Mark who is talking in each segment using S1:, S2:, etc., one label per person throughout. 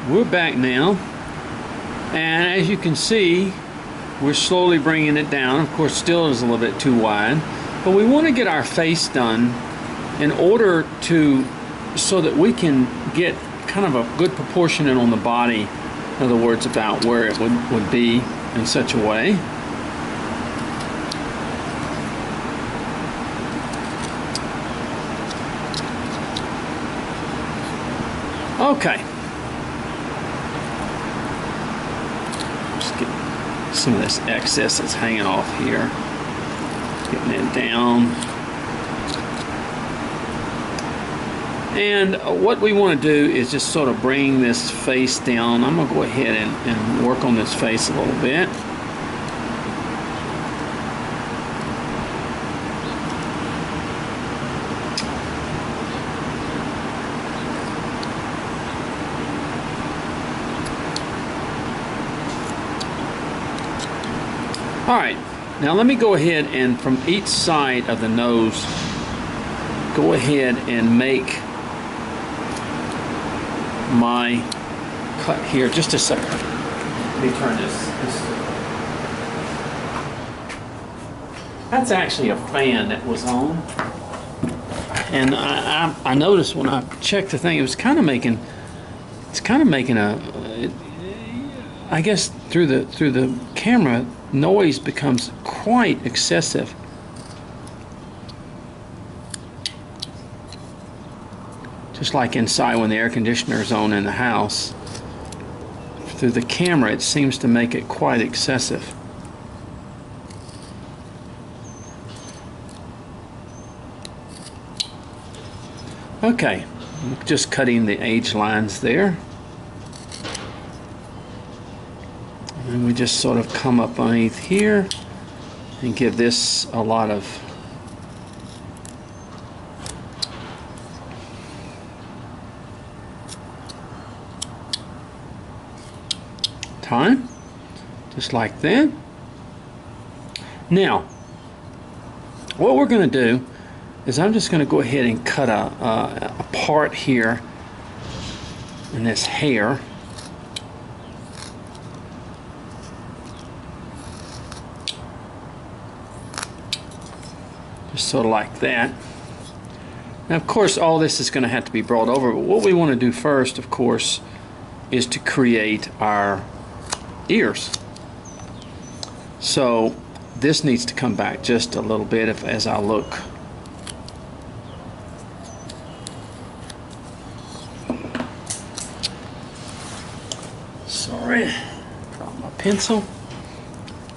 S1: we're back now, and as you can see, we're slowly bringing it down. Of course, still is a little bit too wide, but we want to get our face done in order to, so that we can get kind of a good proportionate on the body. In other words, about where it would be in such a way. Okay. Just get some of this excess that's hanging off here. Getting it down. And what we want to do is just sort of bring this face down. I'm going to go ahead and work on this face a little bit. Alright, now let me go ahead and from each side of the nose, go ahead and make my cut here. Just a second. Let me turn this. That's actually a fan that was on, and I noticed when I checked the thing, it was kind of making. It's kind of making a. I guess through the camera, noise becomes quite excessive. Just like inside when the air conditioner is on in the house, through the camera it seems to make it quite excessive. Okay, just cutting the edge lines there. And we just sort of come up underneath here and give this a lot of time, just like that. Now, what we're going to do is I'm just going to go ahead and cut a part here in this hair. Just sort of like that. Now, of course, all this is going to have to be brought over, but what we want to do first, of course, is to create our ears. So this needs to come back just a little bit as I look. Sorry, dropped my pencil.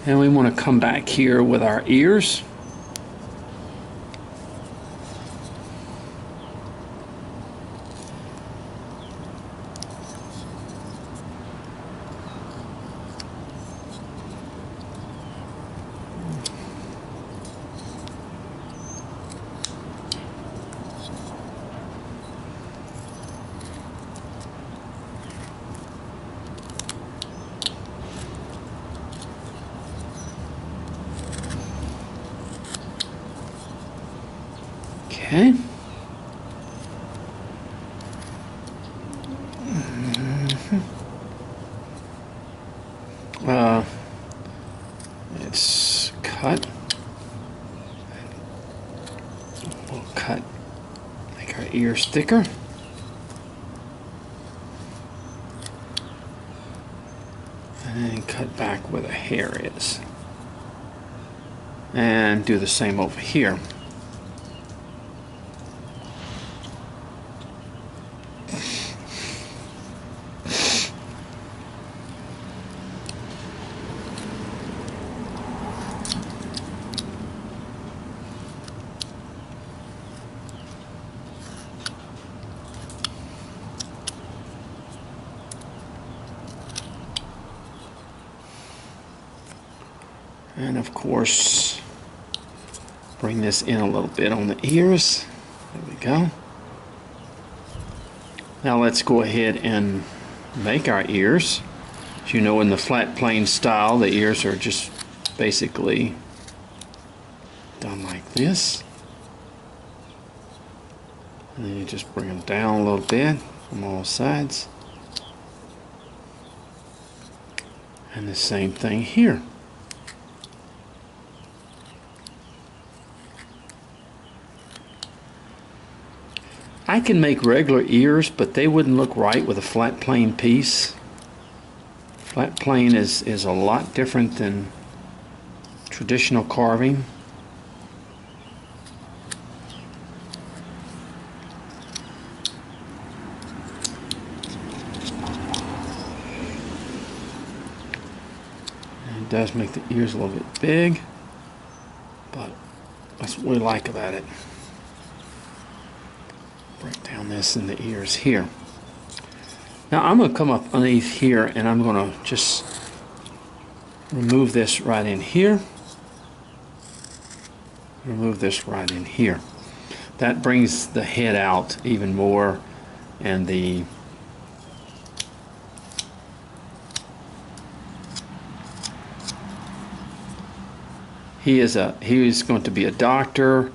S1: And we want to come back here with our ears. Okay. It's cut. We'll cut, make our ears thicker. And cut back where the hair is. And do the same over here. And of course, bring this in a little bit on the ears. There we go. Now let's go ahead and make our ears. As you know, in the flat plane style, the ears are just basically done like this. And then you just bring them down a little bit from all sides. And the same thing here. I can make regular ears, but they wouldn't look right with a flat plane piece. Flat plane is a lot different than traditional carving. And it does make the ears a little bit big, but that's what we like about it. Break down this in the ears here. Now I'm going to come up underneath here and I'm going to just remove this right in here. Remove this right in here. That brings the head out even more, and the he is going to be a doctor,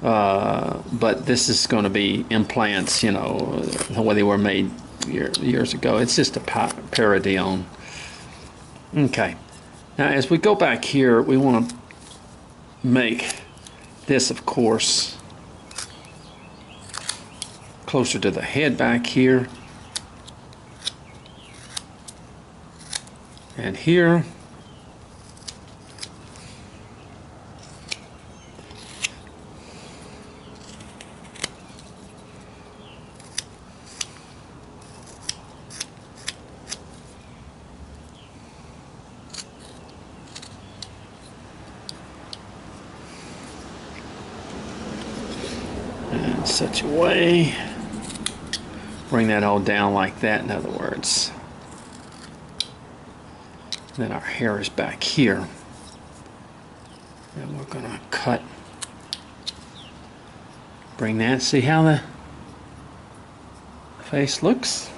S1: but this is going to be implants, you know, the way they were made years ago. It's just a parody on. Okay, now as we go back here, we want to make this, of course, closer to the head back here and here. In such a way, bring that all down like that, in other words. Then our hair is back here, and we're going to cut, bring that, see how the face looks,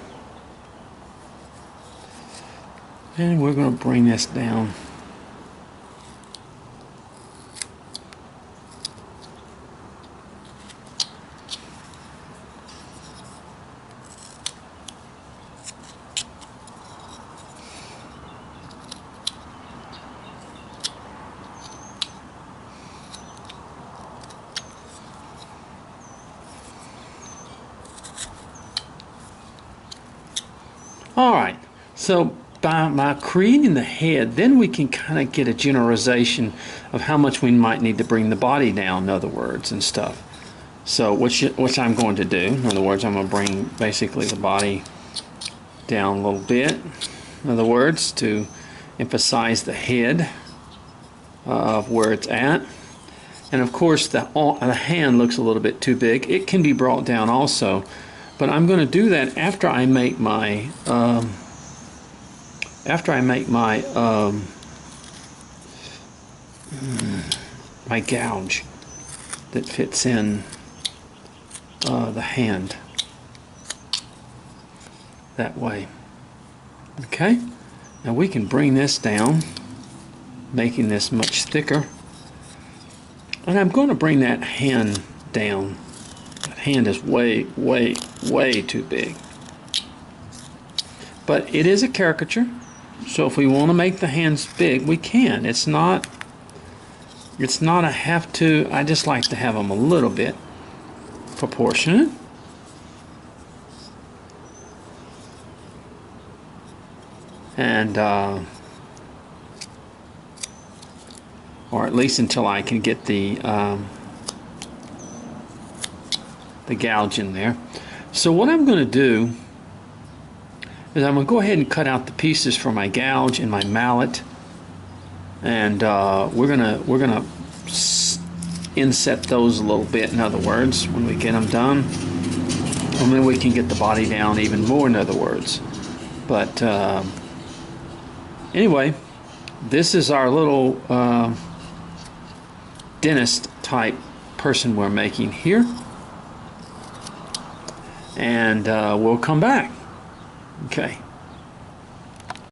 S1: and we're going to bring this down. Alright, so by creating the head, then we can kind of get a generalization of how much we might need to bring the body down, in other words, and stuff. So, which I'm going to do. In other words, I'm going to bring basically the body down a little bit, in other words, to emphasize the head of where it's at. And of course, the hand looks a little bit too big. It can be brought down also. But I'm going to do that after I make my my gouge that fits in the hand that way. Okay, now we can bring this down, making this much thicker, and I'm going to bring that hand down. Hand is way too big, but it is a caricature, so if we want to make the hands big, we can. It's not a have to. I just like to have them a little bit proportionate. And or at least until I can get the gouge in there. So what I'm going to do is I'm going to go ahead and cut out the pieces for my gouge and my mallet, and we're gonna inset those a little bit, in other words, when we get them done, and then we can get the body down even more, in other words. But anyway, this is our little dentist type person we're making here. And we'll come back. Okay.